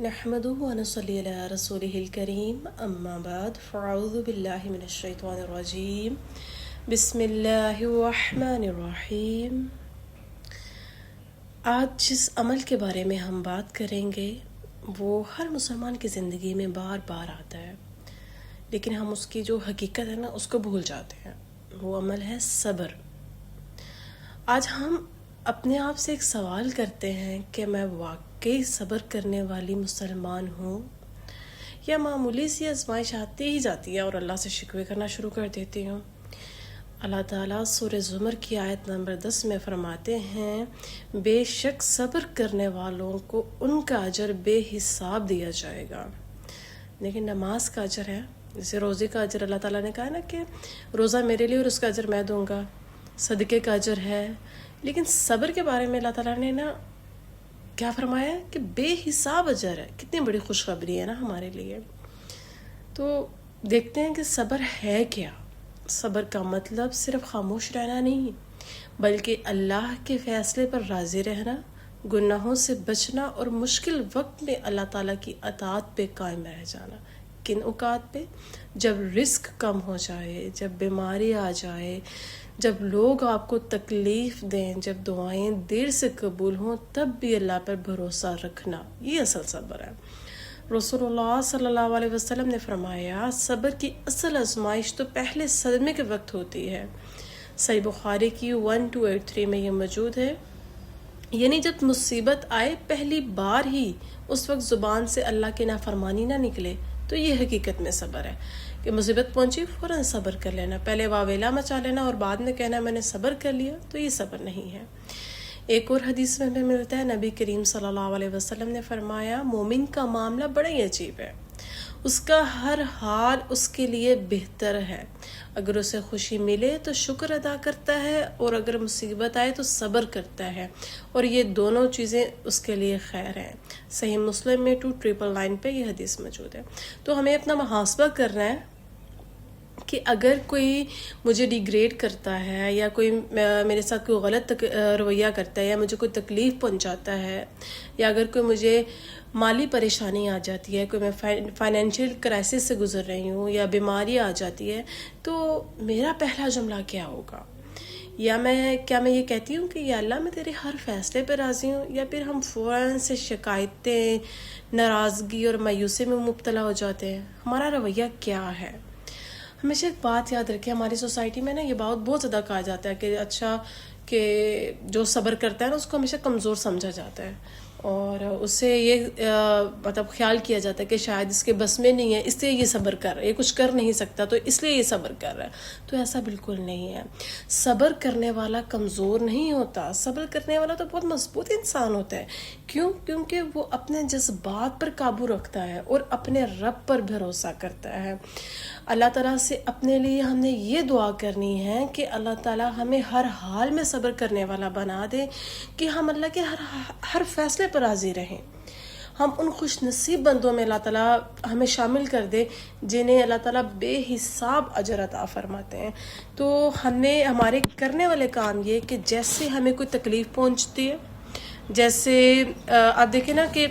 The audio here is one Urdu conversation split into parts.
نحمده ونصلي على رسوله الكريم اما بعد فاعوذ بالله من الشیطان الرجیم بسم اللہ الرحمن الرحیم۔ آج جس عمل کے بارے میں ہم بات کریں گے وہ ہر مسلمان کی زندگی میں بار بار آتا ہے، لیکن ہم اس کی جو حقیقت ہے نا اس کو بھول جاتے ہیں۔ وہ عمل ہے صبر۔ آج ہم اپنے آپ سے ایک سوال کرتے ہیں کہ میں واقعی صبر کرنے والی مسلمان ہوں، یا معمولی سی آزمائش آتی ہی جاتی ہے اور اللہ سے شکوے کرنا شروع کر دیتی ہوں۔ اللہ تعالیٰ سورہ زمر کی آیت نمبر 10 میں فرماتے ہیں، بے شک صبر کرنے والوں کو ان کا اجر بے حساب دیا جائے گا۔ لیکن نماز کا اجر ہے، جیسے روزے کا اجر اللہ تعالیٰ نے کہا نا کہ روزہ میرے لیے اور اس کا اجر میں دوں گا، صدقے کا اجر ہے، لیکن صبر کے بارے میں اللہ تعالیٰ نے نا کیا فرمایا ہے کہ بے حساب اجر ہے۔ کتنی بڑی خوشخبری ہے نا ہمارے لیے۔ تو دیکھتے ہیں کہ صبر ہے کیا۔ صبر کا مطلب صرف خاموش رہنا نہیں، بلکہ اللہ کے فیصلے پر راضی رہنا، گناہوں سے بچنا اور مشکل وقت میں اللہ تعالیٰ کی اطاعت پہ قائم رہ جانا۔ کن اوقات پہ؟ جب رزق کم ہو جائے، جب بیماری آ جائے، جب لوگ آپ کو تکلیف دیں، جب دعائیں دیر سے قبول ہوں، تب بھی اللہ پر بھروسہ رکھنا، یہ اصل صبر ہے۔ رسول اللہ صلی اللہ علیہ وسلم نے فرمایا، صبر کی اصل آزمائش تو پہلے صدمے کے وقت ہوتی ہے۔ صحیح بخاری کی 1283 میں یہ موجود ہے، یعنی جب مصیبت آئے پہلی بار ہی اس وقت زبان سے اللہ کی نافرمانی نہ نکلے، تو یہ حقیقت میں صبر ہے کہ مصیبت پہنچی فوراً صبر کر لینا، پہلے واویلا مچا لینا اور بعد میں کہنا میں نے صبر کر لیا، تو یہ صبر نہیں ہے۔ ایک اور حدیث میں ہمیں ملتا ہے، نبی کریم صلی اللہ علیہ وسلم نے فرمایا، مومن کا معاملہ بڑا ہی عجیب ہے، اس کا ہر حال اس کے لیے بہتر ہے۔ اگر اسے خوشی ملے تو شکر ادا کرتا ہے، اور اگر مصیبت آئے تو صبر کرتا ہے، اور یہ دونوں چیزیں اس کے لیے خیر ہیں۔ صحیح مسلم میں 2999 پہ یہ حدیث موجود ہے۔ تو ہمیں اپنا محاسبہ کرنا ہے کہ اگر کوئی مجھے ڈیگریڈ کرتا ہے، یا کوئی میرے ساتھ کوئی غلط رویہ کرتا ہے، یا مجھے کوئی تکلیف پہنچاتا ہے، یا اگر کوئی مجھے مالی پریشانی آ جاتی ہے، کوئی میں فائنینشیل کرائسس سے گزر رہی ہوں، یا بیماری آ جاتی ہے، تو میرا پہلا جملہ کیا ہوگا؟ یا کیا میں یہ کہتی ہوں کہ یا اللہ میں تیرے ہر فیصلے پہ راضی ہوں، یا پھر ہم فوراً سے شکایتیں، ناراضگی اور مایوسی میں مبتلا ہو جاتے ہیں؟ ہمارا رویہ کیا ہے؟ ہمیشہ ایک بات یاد رکھیں، ہماری سوسائٹی میں نا یہ بات بہت زیادہ کہا جاتا ہے کہ اچھا کہ جو صبر کرتا ہے نا اس کو ہمیشہ کمزور سمجھا جاتا ہے، اور اس سے یہ مطلب خیال کیا جاتا ہے کہ شاید اس کے بس میں نہیں ہے، اس لیے یہ صبر کر رہا ہے، یہ کچھ کر نہیں سکتا تو اس لیے یہ صبر کر رہا ہے۔ تو ایسا بالکل نہیں ہے۔ صبر کرنے والا کمزور نہیں ہوتا، صبر کرنے والا تو بہت مضبوط انسان ہوتا ہے۔ کیوں؟ کیونکہ وہ اپنے جذبات پر قابو رکھتا ہے اور اپنے رب پر بھروسہ کرتا ہے۔ اللہ تعالیٰ سے اپنے لیے ہم نے یہ دعا کرنی ہے کہ اللہ تعالیٰ ہمیں ہر حال میں صبر کرنے والا بنا دے، کہ ہم اللہ کے ہر فیصلے پر راضی رہیں۔ ہم ان خوش نصیب بندوں میں اللہ تعالیٰ ہمیں شامل کر دے جنہیں اللہ تعالیٰ بے حساب اجر عطا فرماتے ہیں۔ تو ہمارے کرنے والے کام یہ کہ جیسے ہمیں کوئی تکلیف پہنچتی ہے، جیسے آپ دیکھیں نا کہ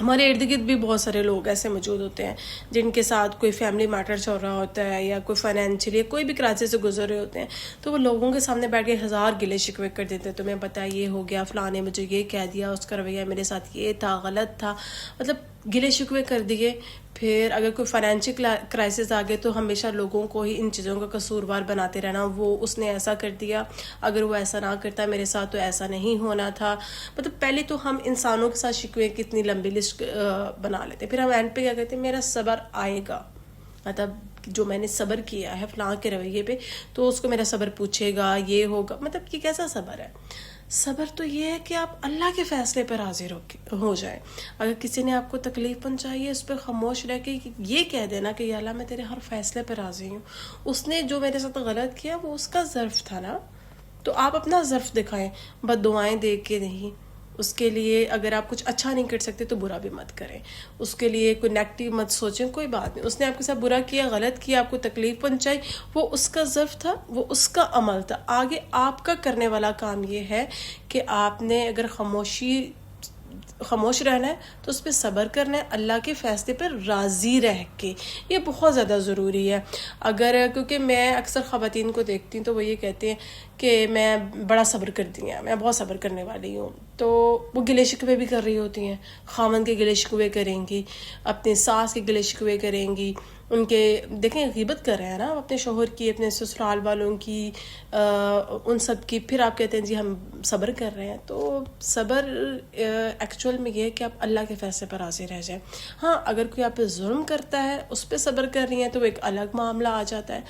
ہمارے ارد گرد بھی بہت سارے لوگ ایسے موجود ہوتے ہیں جن کے ساتھ کوئی فیملی میٹر چل رہا ہوتا ہے، یا کوئی فائنینشلی کوئی بھی کرائسس سے گزر رہے ہوتے ہیں، تو وہ لوگوں کے سامنے بیٹھ کے ہزار گلے شکوے کر دیتے ہیں، تمہیں پتہ یہ ہو گیا، فلاں نے مجھے یہ کہہ دیا، اس کا رویہ میرے ساتھ یہ تھا، غلط تھا، مطلب گلے شکوے کر دیے۔ پھر اگر کوئی فائنینشیل کرائسس آ گئے تو ہمیشہ لوگوں کو ہی ان چیزوں کا قصوروار بناتے رہنا، وہ اس نے ایسا کر دیا، اگر وہ ایسا نہ کرتا میرے ساتھ تو ایسا نہیں ہونا تھا۔ مطلب پہلے تو ہم انسانوں کے ساتھ شکوے کی اتنی لمبی لسٹ بنا لیتے، پھر ہم اینڈ پہ کیا کہتے ہیں، میرا صبر آئے گا، مطلب جو میں نے صبر کیا ہے فلاں کے رویے پہ تو اس کو میرا صبر پوچھے گا، یہ ہوگا۔ مطلب یہ کیسا صبر ہے؟ صبر تو یہ ہے کہ آپ اللہ کے فیصلے پر حاضر ہو جائیں۔ اگر کسی نے آپ کو تکلیف پہنچائی ہے، اس پہ خاموش رہ کے یہ کہہ دینا کہ یا اللہ میں تیرے ہر فیصلے پر راضی ہوں، اس نے جو میرے ساتھ غلط کیا وہ اس کا ظرف تھا نا، تو آپ اپنا ظرف دکھائیں، بد دعائیں دے کے نہیں۔ اس کے لیے اگر آپ کچھ اچھا نہیں کر سکتے تو برا بھی مت کریں، اس کے لیے کوئی نیگیٹو مت سوچیں، کوئی بات نہیں، اس نے آپ کے ساتھ برا کیا، غلط کیا، آپ کو تکلیف پہنچائی، وہ اس کا ظرف تھا، وہ اس کا عمل تھا۔ آگے آپ کا کرنے والا کام یہ ہے کہ آپ نے اگر خاموشی خاموش رہنا ہے تو اس پہ صبر کرنا ہے، اللہ کے فیصلے پر راضی رہ کے، یہ بہت زیادہ ضروری ہے. کیونکہ میں اکثر خواتین کو دیکھتی ہوں تو وہ یہ کہتے ہیں کہ میں بڑا صبر کرتی ہیں، میں بہت صبر کرنے والی ہوں، تو وہ گلے شکوے بھی کر رہی ہوتی ہیں، خاوند کے گلے شکوے کریں گی، اپنے ساس کے گلے شکوے کریں گی، ان کے دیکھیں غیبت کر رہے ہیں نا اپنے شوہر کی، اپنے سسرال والوں کی، ان سب کی، پھر آپ کہتے ہیں جی ہم صبر کر رہے ہیں. تو صبر ایکچوئل میں یہ ہے کہ آپ اللہ کے فیصلے پر راضی رہ جائیں. ہاں اگر کوئی آپ پہ ظلم کرتا ہے اس پہ صبر کر رہی ہیں تو وہ ایک الگ معاملہ آ جاتا ہے.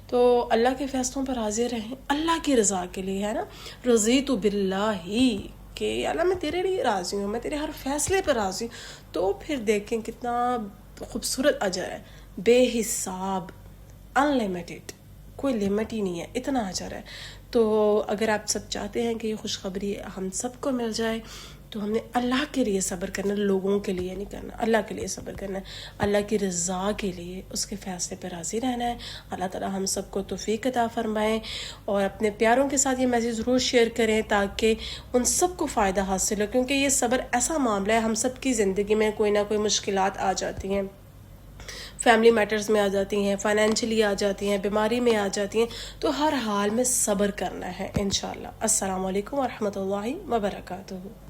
تو اللہ کے فیصلوں پر راضی رہیں، اللہ کی رضا کے لیے، ہے نا، رضیت باللہ، کہ اللہ میں تیرے لیے راضی ہوں، میں تیرے ہر فیصلے پر راضی ہوں. تو پھر دیکھیں کتنا خوبصورت اجر ہے، بے حساب، انلمیٹڈ، کوئی لمٹ ہی نہیں ہے، اتنا اجر ہے. تو اگر آپ سب چاہتے ہیں کہ یہ خوشخبری ہم سب کو مل جائے تو ہم نے اللہ کے لیے صبر کرنا، لوگوں کے لیے نہیں کرنا، اللہ کے لیے صبر کرنا ہے، اللہ کی رضا کے لیے، اس کے فیصلے پہ راضی رہنا ہے. اللہ تعالی ہم سب کو توفیق عطا فرمائیں، اور اپنے پیاروں کے ساتھ یہ میسیج ضرور شیئر کریں تاکہ ان سب کو فائدہ حاصل ہو. کیونکہ یہ صبر ایسا معاملہ ہے، ہم سب کی زندگی میں کوئی نہ کوئی مشکلات آ جاتی ہیں، فیملی میٹرز میں آ جاتی ہیں، فائنینشلی آ جاتی ہیں، بیماری میں آ جاتی ہیں، تو ہر حال میں صبر کرنا ہے انشاءاللہ. السلام علیکم ورحمۃ اللہ وبرکاتہ.